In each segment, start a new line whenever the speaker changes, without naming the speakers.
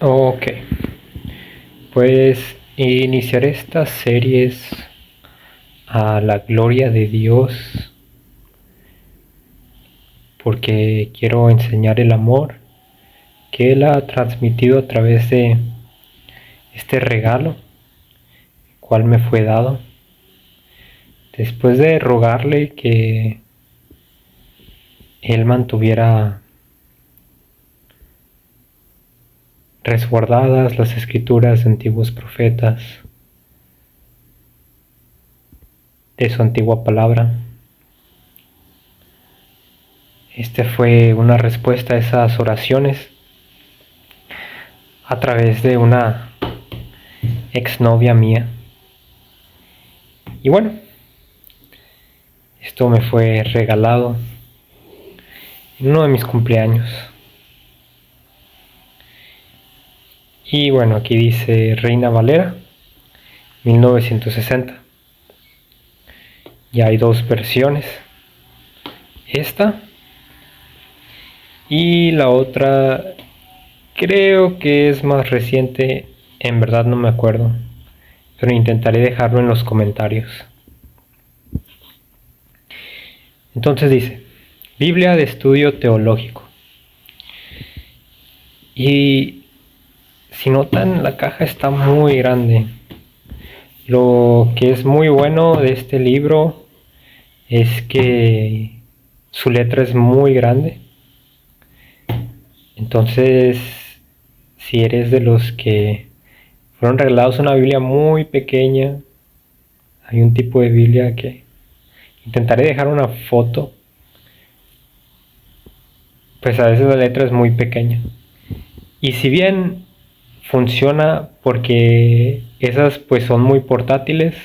Ok, pues iniciaré estas series a la gloria de Dios porque quiero enseñar el amor que Él ha transmitido a través de este regalo, cual me fue dado. Después de rogarle que Él mantuviera resguardadas las escrituras de antiguos profetas, de su antigua palabra. Esta fue una respuesta a esas oraciones a través de una exnovia mía. Y bueno, esto me fue regalado en uno de mis cumpleaños. Y bueno, aquí dice Reina Valera 1960. Ya hay dos versiones. Esta y la otra creo que es más reciente. En verdad no me acuerdo, pero intentaré dejarlo en los comentarios. Entonces dice, Biblia de estudio teológico. Y si notan, la caja está muy grande. Lo que es muy bueno de este libro es que su letra es muy grande. Entonces, si eres de los que fueron regalados una Biblia muy pequeña, hay un tipo de Biblia que intentaré dejar una foto, pues a veces la letra es muy pequeña. Y si bien funciona porque esas pues son muy portátiles,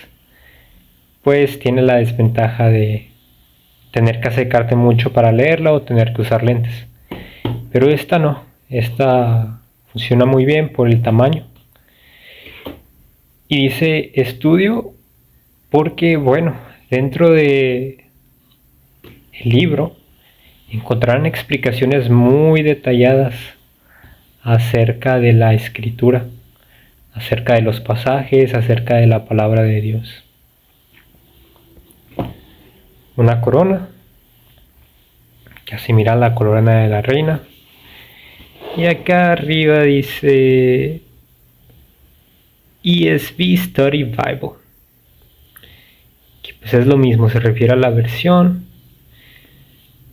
pues tiene la desventaja de tener que acercarte mucho para leerla o tener que usar lentes. Pero esta no, esta funciona muy bien por el tamaño. Y dice estudio porque, bueno, dentro de el libro encontrarán explicaciones muy detalladas acerca de la escritura, acerca de los pasajes, acerca de la palabra de Dios. Una corona, que asimila la corona de la reina. Y acá arriba dice ESV Study Bible, que pues es lo mismo, se refiere a la versión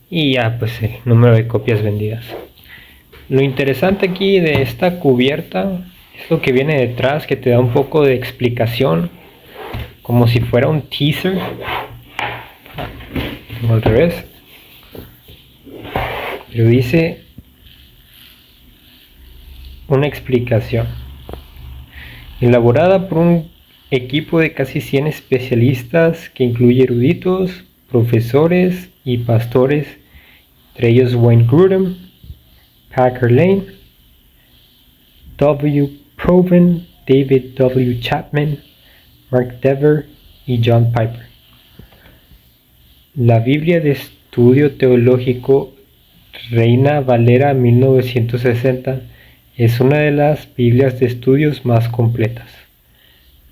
y ya pues el número de copias vendidas. Lo interesante aquí de esta cubierta es lo que viene detrás, que te da un poco de explicación, como si fuera un teaser, o al revés, pero dice una explicación elaborada por un equipo de casi 100 especialistas que incluye eruditos, profesores y pastores, entre ellos Wayne Grudem, Packer Lane, W. Proven, David W. Chapman, Mark Dever y John Piper. La Biblia de Estudio Teológico Reina Valera 1960 es una de las Biblias de estudios más completas.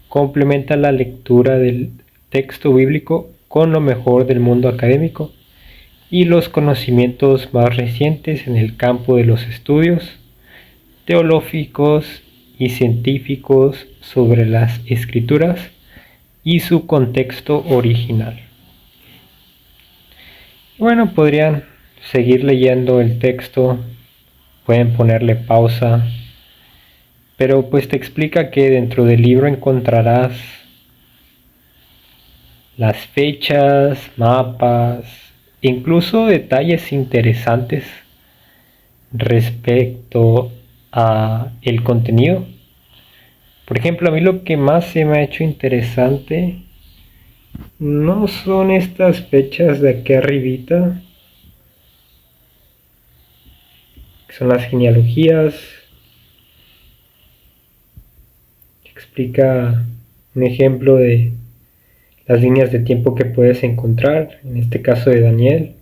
Complementa la lectura del texto bíblico con lo mejor del mundo académico y los conocimientos más recientes en el campo de los estudios teológicos y científicos sobre las escrituras y su contexto original. Bueno, podrían seguir leyendo el texto, pueden ponerle pausa, pero pues te explica que dentro del libro encontrarás las fechas, mapas, incluso detalles interesantes respecto a el contenido. Por ejemplo, a mí lo que más se me ha hecho interesante no son estas fechas de aquí arribita, que son las genealogías, que explica un ejemplo de las líneas de tiempo que puedes encontrar, en este caso de Daniel,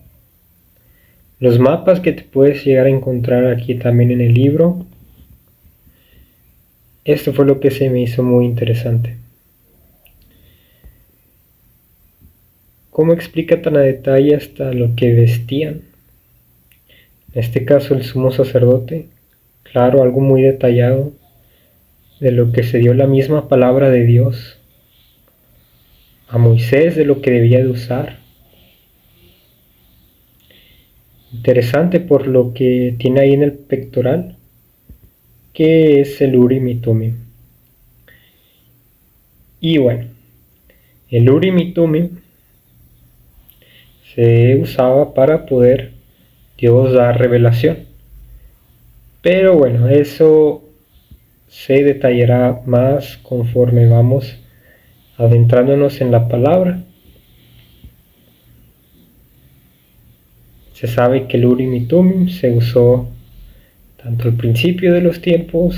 los mapas que te puedes llegar a encontrar aquí también en el libro, esto fue lo que se me hizo muy interesante. ¿Cómo explica tan a detalle hasta lo que vestían? En este caso el sumo sacerdote, claro, algo muy detallado de lo que se dio la misma palabra de Dios a Moisés, de lo que debía de usar. Interesante por lo que tiene ahí en el pectoral, que es el Urim y Tumim. Y bueno, el Urim y Tumim se usaba para poder Dios dar revelación. Pero bueno, eso se detallará más conforme vamos adentrándonos en la palabra. Se sabe que el Urim y Tumim se usó tanto al principio de los tiempos,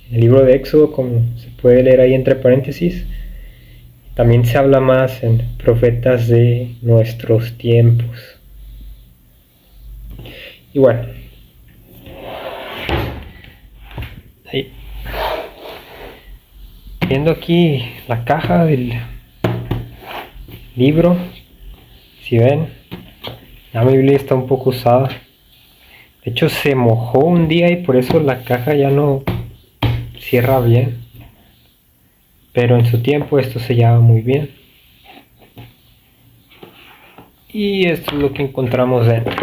en el libro de Éxodo, como se puede leer ahí entre paréntesis. También se habla más en profetas de nuestros tiempos. Y bueno, ahí. Viendo aquí la caja del libro, si ven, ya mi Biblia está un poco usada. De hecho se mojó un día y por eso la caja ya no cierra bien. Pero en su tiempo esto se llama muy bien. Y esto es lo que encontramos dentro.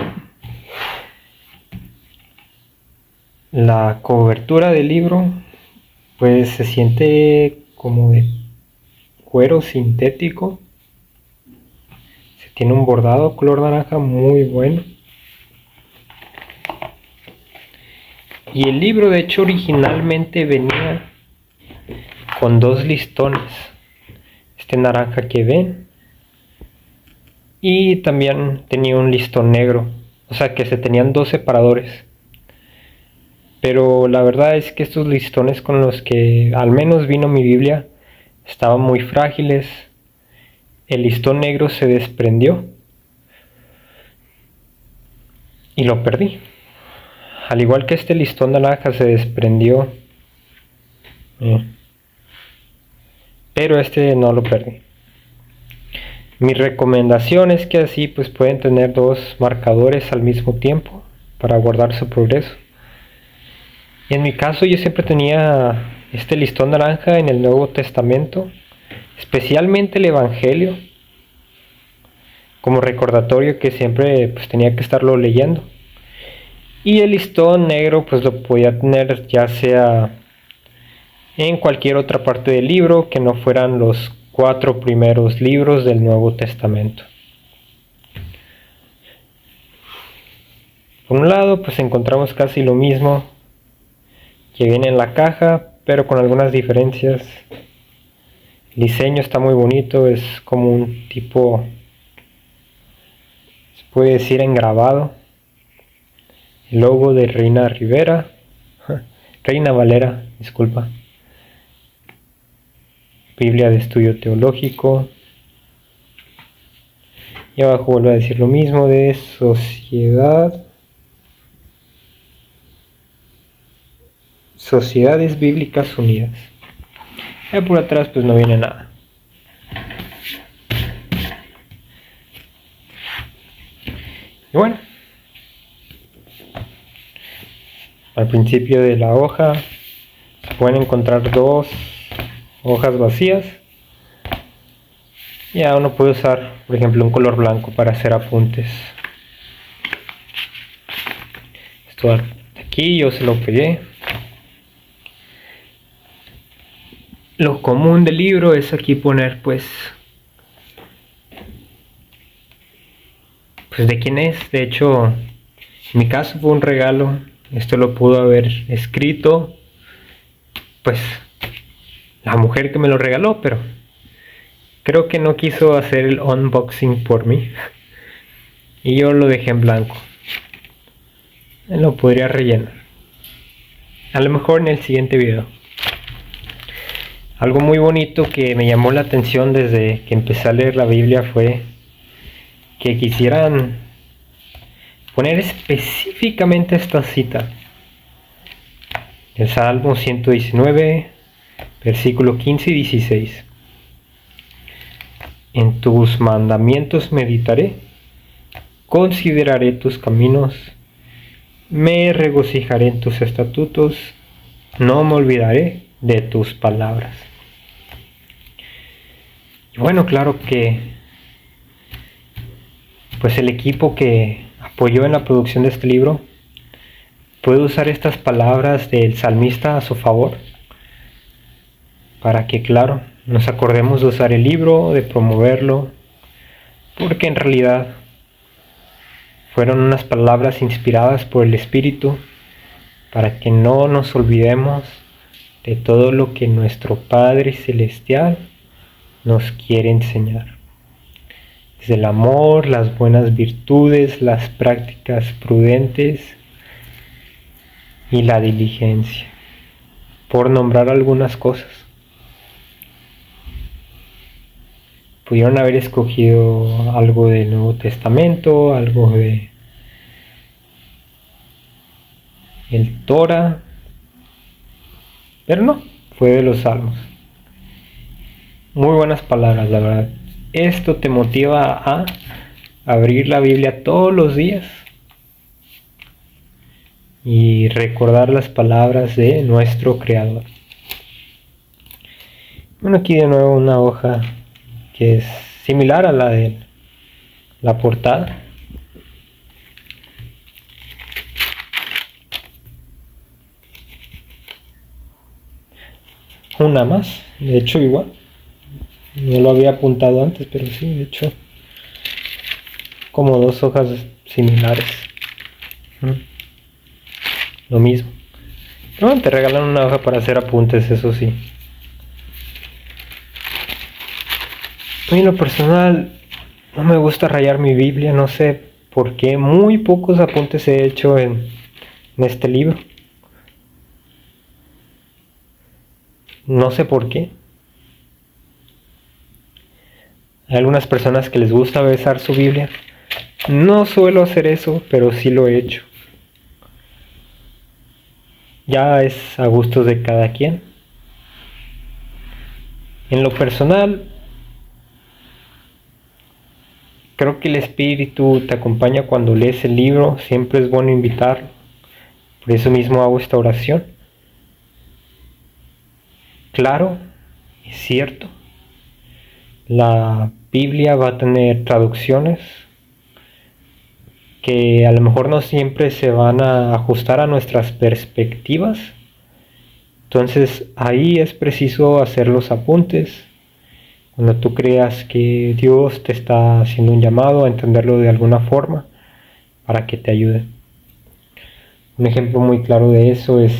La cobertura del libro pues se siente como de cuero sintético. Se tiene un bordado color naranja muy bueno. Y el libro de hecho originalmente venía con 2 listones. Este naranja que ven. Y también tenía un listón negro. O sea que se tenían 2 separadores. Pero la verdad es que estos listones con los que al menos vino mi Biblia estaban muy frágiles. El listón negro se desprendió y lo perdí. Al igual que este listón naranja se desprendió, pero este no lo perdí. Mi recomendación es que así pues pueden tener 2 marcadores al mismo tiempo para guardar su progreso. En mi caso yo siempre tenía este listón naranja en el Nuevo Testamento, especialmente el Evangelio, como recordatorio que siempre pues tenía que estarlo leyendo. Y el listón negro pues lo podía tener ya sea en cualquier otra parte del libro que no fueran los 4 primeros libros del Nuevo Testamento. Por un lado pues encontramos casi lo mismo que viene en la caja, pero con algunas diferencias. El diseño está muy bonito, es como un tipo, se puede decir, engrabado. El logo de Reina Valera, disculpa. Biblia de Estudio Teológico. Y abajo vuelvo a decir lo mismo de Sociedades Bíblicas Unidas. Y por atrás pues no viene nada. Y bueno, al principio de la hoja se pueden encontrar 2 hojas vacías. Ya uno puede usar, por ejemplo, un color blanco para hacer apuntes. Esto de aquí yo se lo pegué. Lo común del libro es aquí poner pues de quién es. De hecho, en mi caso fue un regalo. Esto lo pudo haber escrito pues la mujer que me lo regaló, pero creo que no quiso hacer el unboxing por mí y yo lo dejé en blanco. Lo podría rellenar, a lo mejor en el siguiente video. Algo muy bonito que me llamó la atención desde que empecé a leer la Biblia fue que quisieran poner específicamente esta cita. El Salmo 119, Versículo 15 y 16. En tus mandamientos meditaré, consideraré tus caminos, me regocijaré en tus estatutos, no me olvidaré de tus palabras. Y bueno, claro que pues el equipo que apoyó en la producción de este libro puede usar estas palabras del salmista a su favor, para que, claro, nos acordemos de usar el libro, de promoverlo, porque en realidad fueron unas palabras inspiradas por el Espíritu, para que no nos olvidemos de todo lo que nuestro Padre Celestial nos quiere enseñar. Desde el amor, las buenas virtudes, las prácticas prudentes y la diligencia, por nombrar algunas cosas. Pudieron haber escogido algo del Nuevo Testamento, algo de el Torah, pero no, fue de los Salmos. Muy buenas palabras, la verdad. Esto te motiva a abrir la Biblia todos los días y recordar las palabras de nuestro Creador. Bueno, aquí de nuevo una hoja que es similar a la de la portada. Una más, de hecho igual. No lo había apuntado antes, pero sí, de hecho, como dos hojas similares. Lo mismo. No, te regalan una hoja para hacer apuntes, eso sí. A mí en lo personal no me gusta rayar mi Biblia, no sé por qué. Muy pocos apuntes he hecho en este libro. No sé por qué. Hay algunas personas que les gusta besar su Biblia. No suelo hacer eso, pero sí lo he hecho. Ya es a gustos de cada quien. En lo personal, creo que el Espíritu te acompaña cuando lees el libro. Siempre es bueno invitarlo. Por eso mismo hago esta oración. Claro, es cierto. La Biblia va a tener traducciones que a lo mejor no siempre se van a ajustar a nuestras perspectivas. Entonces ahí es preciso hacer los apuntes. Cuando tú creas que Dios te está haciendo un llamado a entenderlo de alguna forma para que te ayude. Un ejemplo muy claro de eso es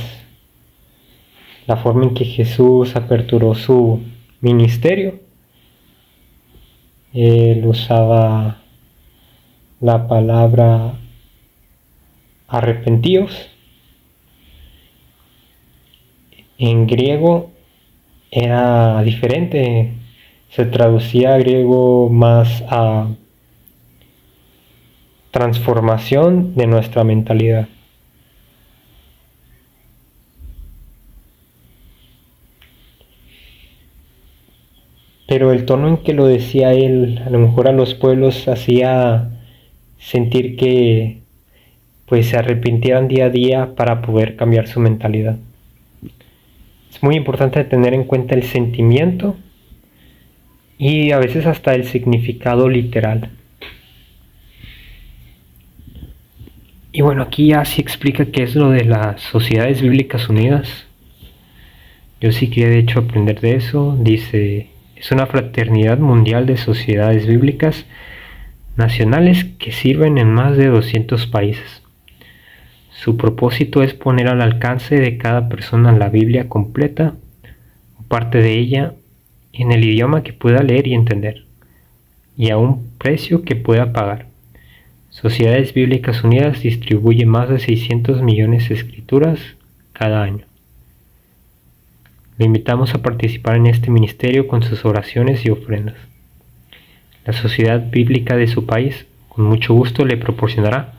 la forma en que Jesús aperturó su ministerio. Él usaba la palabra arrepentíos. En griego era diferente, se traducía a griego más a transformación de nuestra mentalidad. Pero el tono en que lo decía él, a lo mejor a los pueblos hacía sentir que pues se arrepintieran día a día para poder cambiar su mentalidad. Es muy importante tener en cuenta el sentimiento y a veces hasta el significado literal. Y bueno, aquí ya sí explica qué es lo de las Sociedades Bíblicas Unidas. Yo sí quería de hecho aprender de eso. Dice: es una fraternidad mundial de sociedades bíblicas nacionales que sirven en más de 200 países. Su propósito es poner al alcance de cada persona la Biblia completa o parte de ella en el idioma que pueda leer y entender, y a un precio que pueda pagar. Sociedades Bíblicas Unidas distribuye más de 600 millones de escrituras cada año. Le invitamos a participar en este ministerio con sus oraciones y ofrendas. La Sociedad Bíblica de su país, con mucho gusto, le proporcionará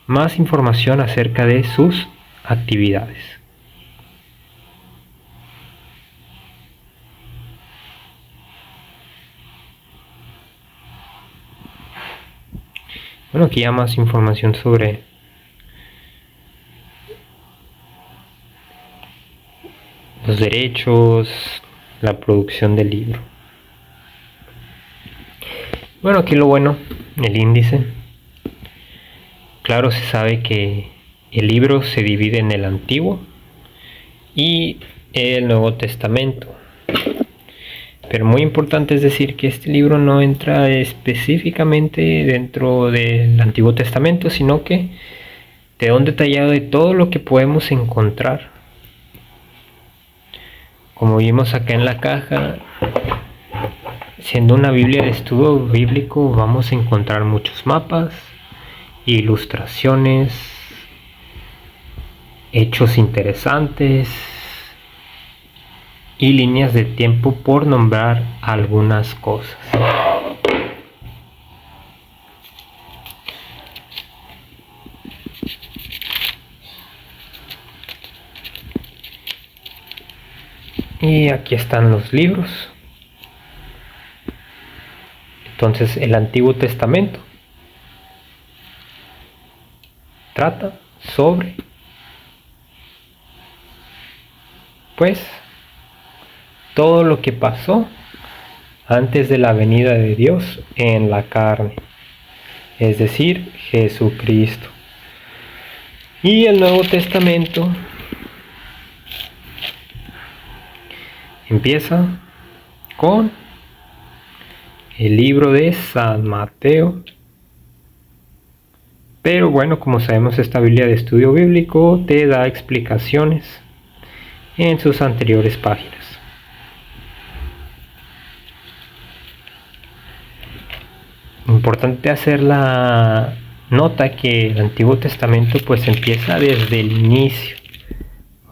más información acerca de sus actividades. Bueno, aquí ya más información sobre los derechos, la producción del libro. Bueno, aquí lo bueno, el índice. Claro, se sabe que el libro se divide en el Antiguo y el Nuevo Testamento. Pero muy importante es decir que este libro no entra específicamente dentro del Antiguo Testamento, sino que te da un detallado de todo lo que podemos encontrar. Como vimos acá en la caja, siendo una Biblia de estudio bíblico, vamos a encontrar muchos mapas, ilustraciones, hechos interesantes y líneas de tiempo, por nombrar algunas cosas. Y aquí están los libros. Entonces, el Antiguo Testamento trata sobre, pues, todo lo que pasó antes de la venida de Dios en la carne, es decir, Jesucristo. Y el Nuevo Testamento empieza con el libro de San Mateo. Pero bueno, como sabemos, esta Biblia de estudio bíblico te da explicaciones en sus anteriores páginas. Importante hacer la nota que el Antiguo Testamento pues empieza desde el inicio,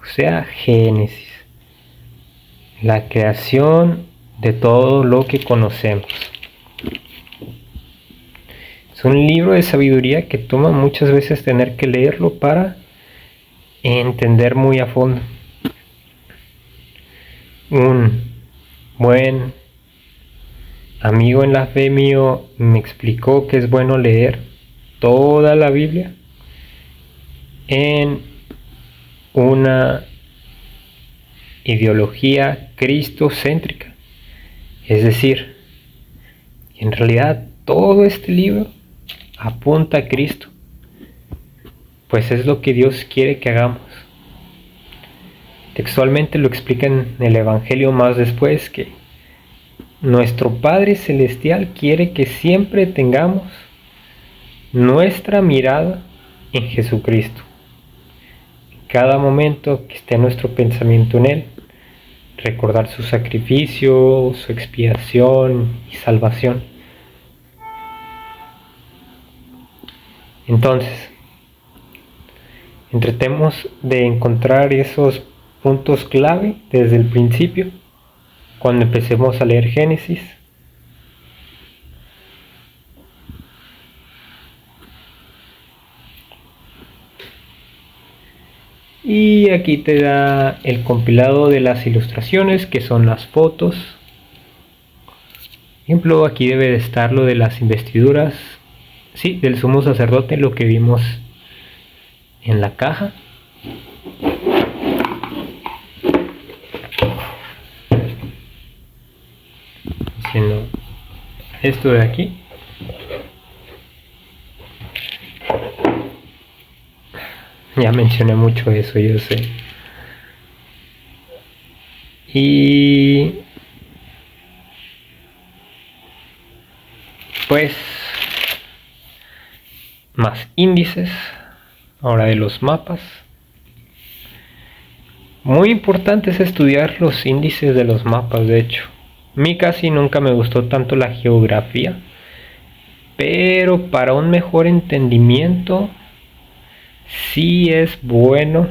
o sea, Génesis, la creación de todo lo que conocemos. Es un libro de sabiduría que toma muchas veces tener que leerlo para entender muy a fondo. Un buen amigo en la fe mío me explicó que es bueno leer toda la Biblia en una ideología cristocéntrica, es decir, en realidad todo este libro apunta a Cristo, pues es lo que Dios quiere que hagamos. Textualmente lo explica en el Evangelio más después, que nuestro Padre Celestial quiere que siempre tengamos nuestra mirada en Jesucristo. En cada momento que esté nuestro pensamiento en Él, recordar su sacrificio, su expiación y salvación. Entonces, tratemos de encontrar esos puntos clave desde el principio, cuando empecemos a leer Génesis. Y aquí te da el compilado de las ilustraciones, que son las fotos. Por ejemplo, aquí debe de estar lo de las investiduras, sí, del sumo sacerdote, lo que vimos en la caja. Haciendo esto de aquí. Ya mencioné mucho eso, yo sé. Y pues más índices ahora de los mapas. Muy importante es estudiar los índices de los mapas. De hecho, a mí casi nunca me gustó tanto la geografía, pero para un mejor entendimiento sí es bueno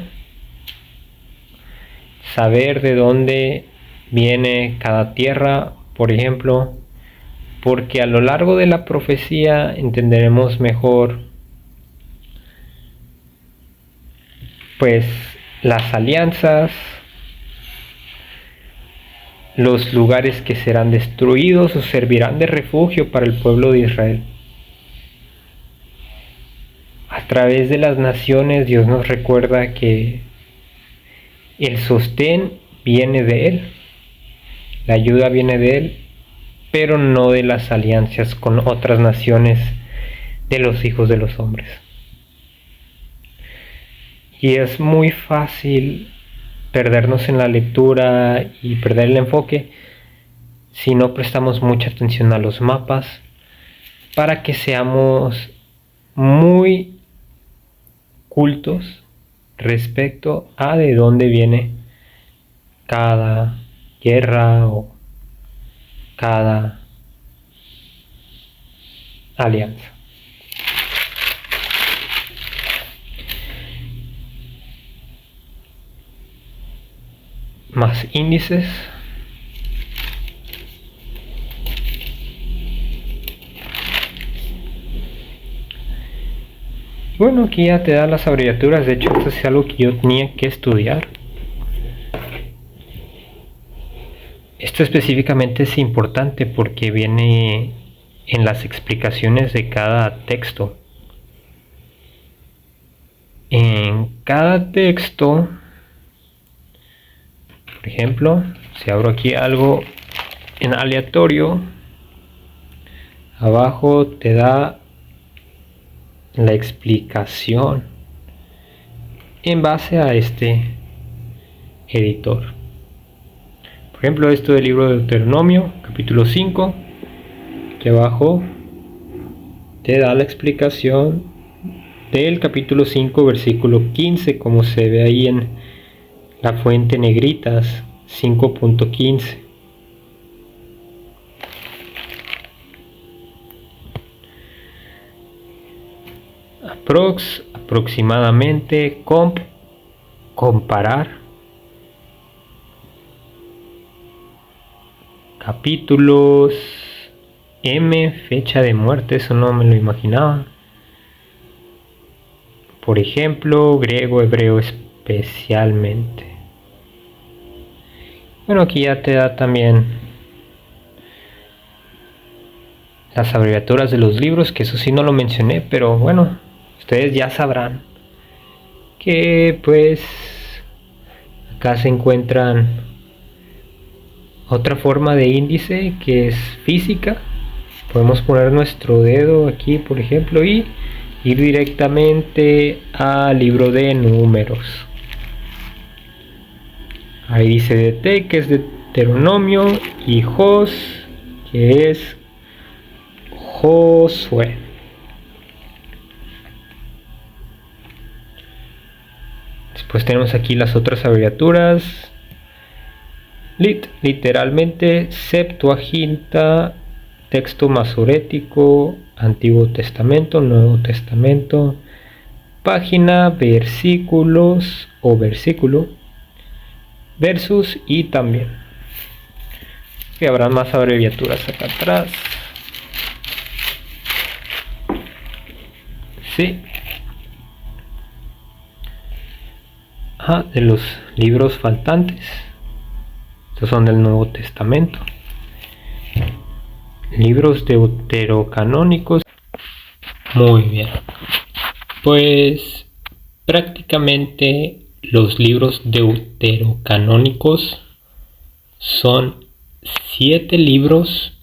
saber de dónde viene cada tierra, por ejemplo, porque a lo largo de la profecía entenderemos mejor pues las alianzas, los lugares que serán destruidos o servirán de refugio para el pueblo de Israel. a través de las naciones Dios nos recuerda que el sostén viene de Él, la ayuda viene de Él, pero no de las alianzas con otras naciones de los hijos de los hombres. Y es muy fácil perdernos en la lectura y perder el enfoque si no prestamos mucha atención a los mapas, para que seamos muy cultos respecto a de dónde viene cada guerra o cada alianza. Más índices. Bueno, aquí ya te da las abreviaturas. De hecho, esto es algo que yo tenía que estudiar. Esto específicamente es importante porque viene en las explicaciones de cada texto. En cada texto, por ejemplo, si abro aquí algo en aleatorio, abajo te da la explicación en base a este editor. Por ejemplo, esto del libro de Deuteronomio, capítulo 5, aquí abajo te da la explicación del capítulo 5, versículo 15, como se ve ahí en la fuente negritas 5.15. Aproximadamente, comparar, capítulos, fecha de muerte, eso no me lo imaginaba. Por ejemplo, griego, hebreo especialmente. Bueno, aquí ya te da también las abreviaturas de los libros, que eso sí no lo mencioné, pero bueno, ustedes ya sabrán que pues acá se encuentran otra forma de índice que es física. Podemos poner nuestro dedo aquí, por ejemplo, y ir directamente al libro de números. Ahí dice DT, que es Deuteronomio, y Jos, que es Josué. Después tenemos aquí las otras abreviaturas. Literalmente Septuaginta, texto masorético, Antiguo Testamento, Nuevo Testamento, página, versículos o versículo, versus y también. Que habrá más abreviaturas acá atrás. Sí. De los libros faltantes. Estos son del Nuevo Testamento. Libros deuterocanónicos. Muy bien. Pues prácticamente los libros deuterocanónicos son 7 libros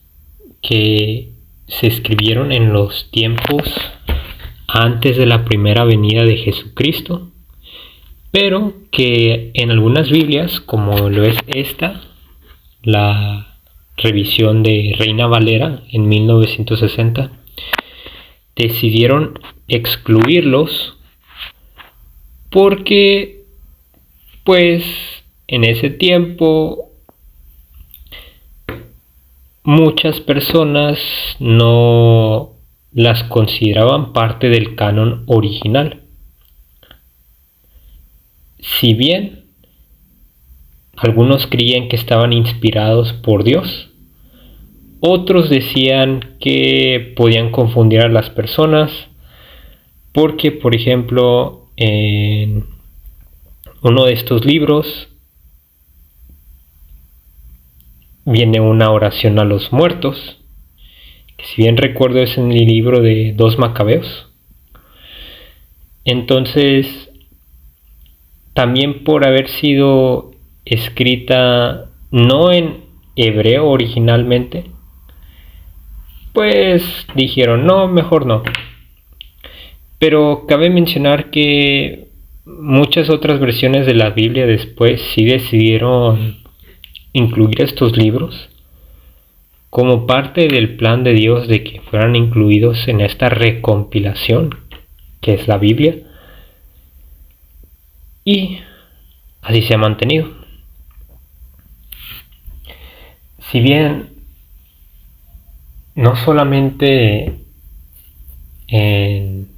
que se escribieron en los tiempos antes de la primera venida de Jesucristo, pero que en algunas Biblias, como lo es esta, la revisión de Reina Valera en 1960, decidieron excluirlos porque pues en ese tiempo muchas personas no las consideraban parte del canon original. Si bien algunos creían que estaban inspirados por Dios, otros decían que podían confundir a las personas porque, por ejemplo, en uno de estos libros viene una oración a los muertos, que, si bien recuerdo, es en el libro de 2 Macabeos. Macabeos. Entonces, también por haber sido escrita no en hebreo originalmente, pues dijeron, no, mejor no. Pero cabe mencionar que muchas otras versiones de la Biblia después sí decidieron incluir estos libros como parte del plan de Dios de que fueran incluidos en esta recompilación que es la Biblia, y así se ha mantenido. Si bien no solamente en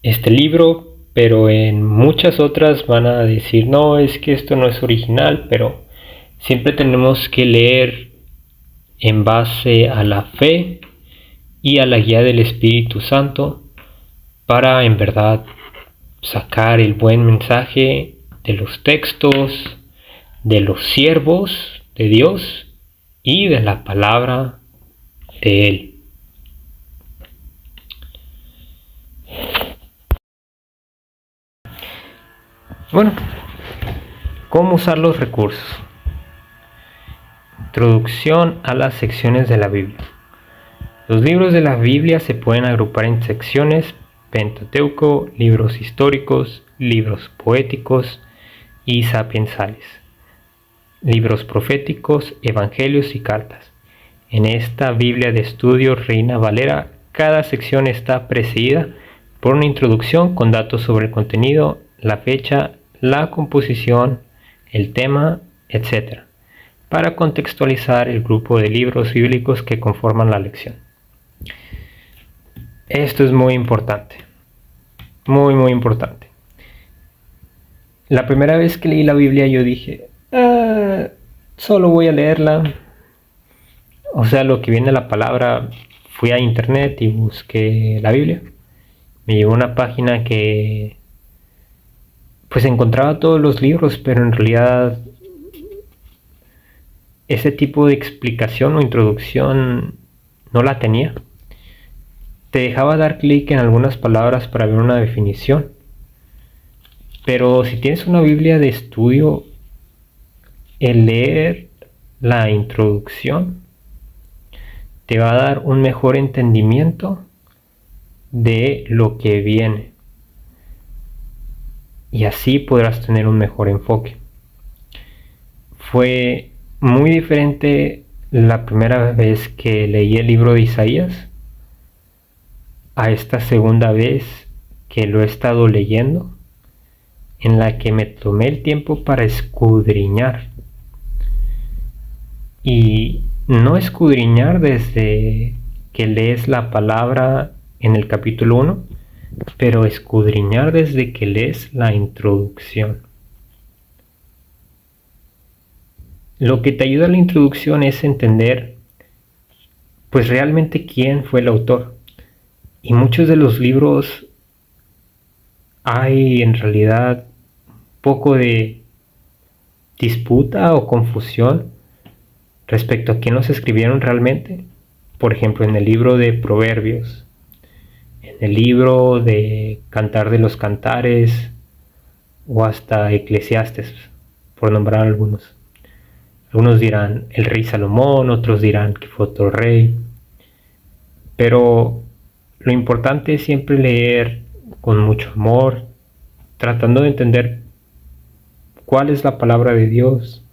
este libro, pero en muchas otras van a decir, no, es que esto no es original, pero siempre tenemos que leer en base a la fe y a la guía del Espíritu Santo para en verdad sacar el buen mensaje de los textos, de los siervos de Dios y de la palabra de Él. Bueno, ¿cómo usar los recursos? Introducción a las secciones de la Biblia. Los libros de la Biblia se pueden agrupar en secciones: Pentateuco, libros históricos, libros poéticos y sapiensales, libros proféticos, evangelios y cartas. En esta Biblia de estudio Reina Valera, cada sección está precedida por una introducción con datos sobre el contenido, la fecha, la composición, el tema, etc., para contextualizar el grupo de libros bíblicos que conforman la lección. Esto es muy importante, muy importante. La primera vez que leí la Biblia yo dije, solo voy a leerla. O sea, lo que viene la palabra, fui a internet y busqué la Biblia. Me llegó una página que pues encontraba todos los libros, pero en realidad ese tipo de explicación o introducción no la tenía. Te dejaba dar clic en algunas palabras para ver una definición. Pero si tienes una Biblia de estudio, el leer la introducción te va a dar un mejor entendimiento de lo que viene. Y así podrás tener un mejor enfoque. Fue muy diferente la primera vez que leí el libro de Isaías a esta segunda vez que lo he estado leyendo, en la que me tomé el tiempo para escudriñar. Y no escudriñar desde que lees la palabra en el capítulo 1, pero escudriñar desde que lees la introducción. Lo que te ayuda a la introducción es entender pues realmente quién fue el autor. Y muchos de los libros hay en realidad poco de disputa o confusión respecto a quién los escribieron realmente. Por ejemplo, en el libro de Proverbios, en el libro de Cantar de los Cantares o hasta Eclesiastes, por nombrar algunos. Algunos dirán el rey Salomón, otros dirán que fue otro rey. Pero lo importante es siempre leer con mucho amor, tratando de entender cuál es la palabra de Dios,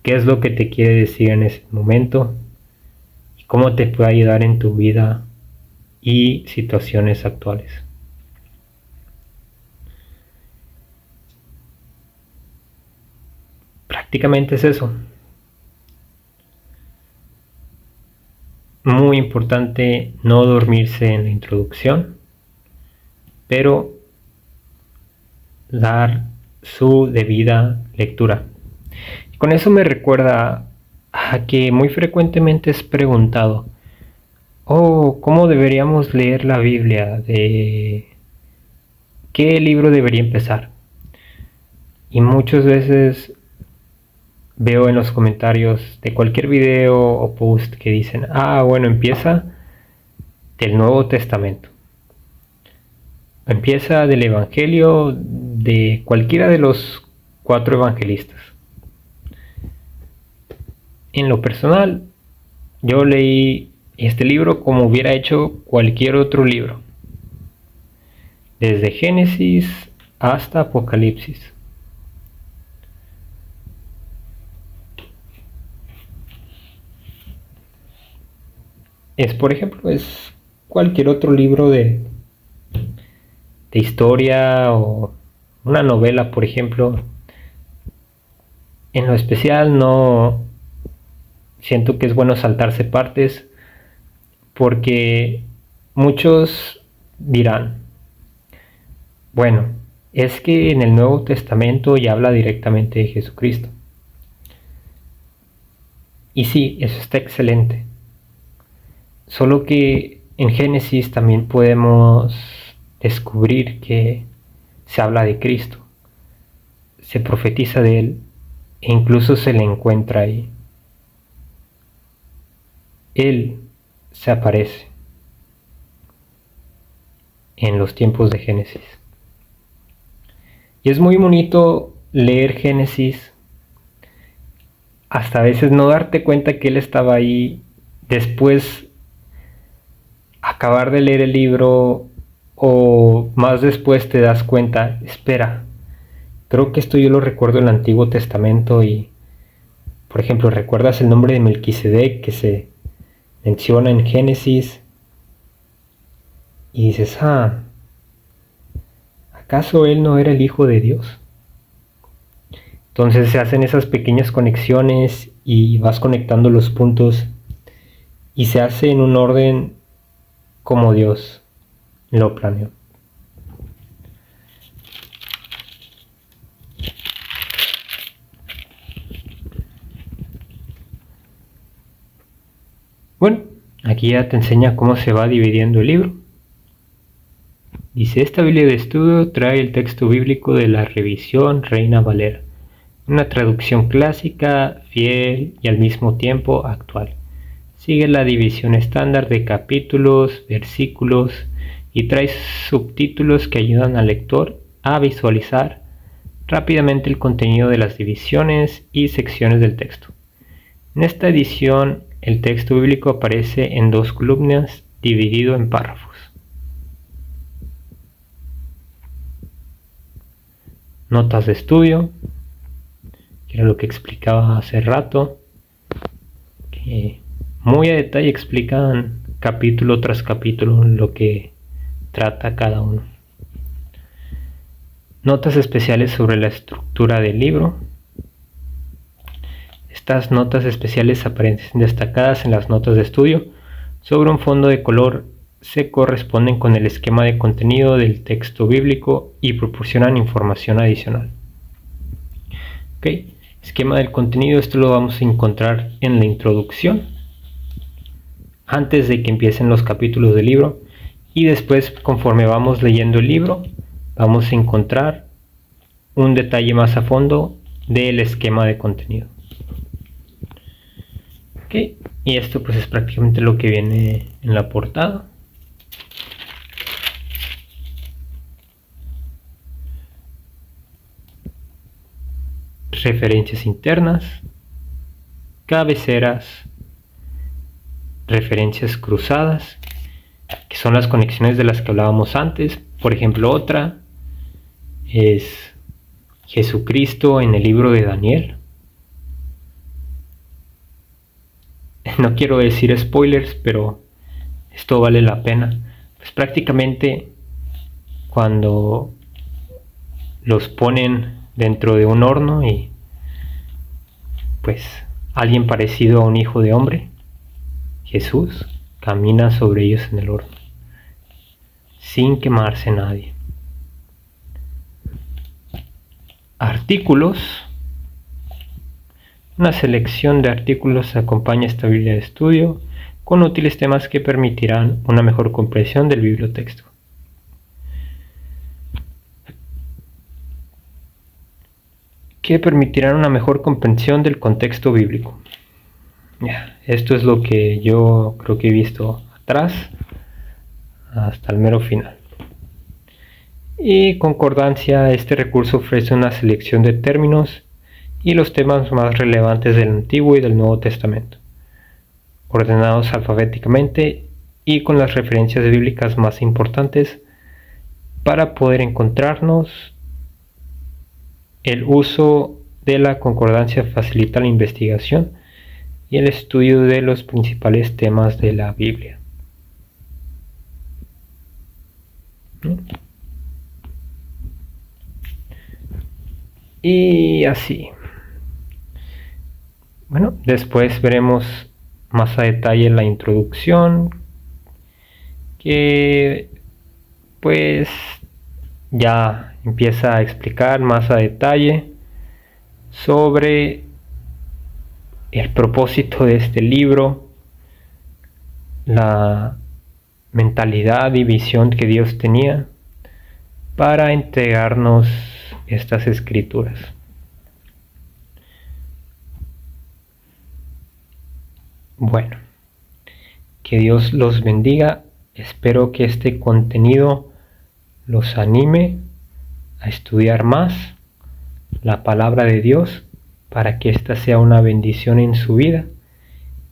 qué es lo que te quiere decir en ese momento y cómo te puede ayudar en tu vida y situaciones actuales. Prácticamente es eso. Muy importante no dormirse en la introducción, pero dar su debida lectura. Y con eso me recuerda a que muy frecuentemente es preguntado, ¿cómo deberíamos leer la Biblia? ¿De qué libro debería empezar? Y muchas veces veo en los comentarios de cualquier video o post que dicen, bueno, empieza del Nuevo Testamento. Empieza del Evangelio de cualquiera de los 4 evangelistas. En lo personal, yo leí este libro como hubiera hecho cualquier otro libro, desde Génesis hasta Apocalipsis. Por ejemplo, es cualquier otro libro de historia o una novela, por ejemplo. En lo especial no siento que es bueno saltarse partes, porque muchos dirán, bueno, es que en el Nuevo Testamento ya habla directamente de Jesucristo. Y sí, eso está excelente. Solo que en Génesis también podemos descubrir que se habla de Cristo, se profetiza de Él e incluso se le encuentra ahí. Él se aparece en los tiempos de Génesis. Y es muy bonito leer Génesis, hasta a veces no darte cuenta que Él estaba ahí, después acabar de leer el libro o más después te das cuenta, espera, creo que esto yo lo recuerdo en el Antiguo Testamento y, por ejemplo, recuerdas el nombre de Melquisedec que se menciona en Génesis y dices, ¿acaso él no era el Hijo de Dios? Entonces se hacen esas pequeñas conexiones y vas conectando los puntos y se hace en un orden como Dios lo planeó. Bueno, aquí ya te enseña cómo se va dividiendo el libro. Dice, esta Biblia de estudio trae el texto bíblico de la revisión Reina Valera, una traducción clásica, fiel y al mismo tiempo actual. Sigue la división estándar de capítulos, versículos y trae subtítulos que ayudan al lector a visualizar rápidamente el contenido de las divisiones y secciones del texto. En esta edición, el texto bíblico aparece en 2 columnas dividido en párrafos. Notas de estudio, que era lo que explicaba hace rato, que muy a detalle explican capítulo tras capítulo lo que trata cada uno. Notas especiales sobre la estructura del libro. Estas notas especiales aparecen destacadas en las notas de estudio sobre un fondo de color, se corresponden con el esquema de contenido del texto bíblico y proporcionan información adicional. Esquema del contenido, esto lo vamos a encontrar en la introducción, antes de que empiecen los capítulos del libro, y después, conforme vamos leyendo el libro, vamos a encontrar un detalle más a fondo del esquema de contenido. Y esto pues es prácticamente lo que viene en la portada. Referencias internas, cabeceras, referencias cruzadas, que son las conexiones de las que hablábamos antes. Por ejemplo, otra es Jesucristo en el libro de Daniel. No quiero decir spoilers, pero esto vale la pena. Pues prácticamente cuando los ponen dentro de un horno y pues alguien parecido a un hijo de hombre, Jesús, camina sobre ellos en el horno, sin quemarse nadie. Artículos. Una selección de artículos acompaña esta Biblia de estudio con útiles temas que permitirán una mejor comprensión del bibliotexto. Que permitirán una mejor comprensión del contexto bíblico. Esto es lo que yo creo que he visto atrás hasta el mero final. Y concordancia, este recurso ofrece una selección de términos y los temas más relevantes del Antiguo y del Nuevo Testamento, ordenados alfabéticamente y con las referencias bíblicas más importantes para poder encontrarnos. El uso de la concordancia facilita la investigación y el estudio de los principales temas de la Biblia. Y así. Bueno, después veremos más a detalle la introducción, que pues ya empieza a explicar más a detalle sobre el propósito de este libro, la mentalidad y visión que Dios tenía para entregarnos estas escrituras. Bueno, que Dios los bendiga. Espero que este contenido los anime a estudiar más la palabra de Dios para que ésta sea una bendición en su vida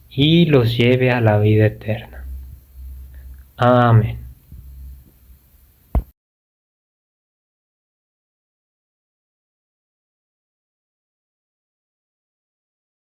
y los lleve a la vida eterna. Amén.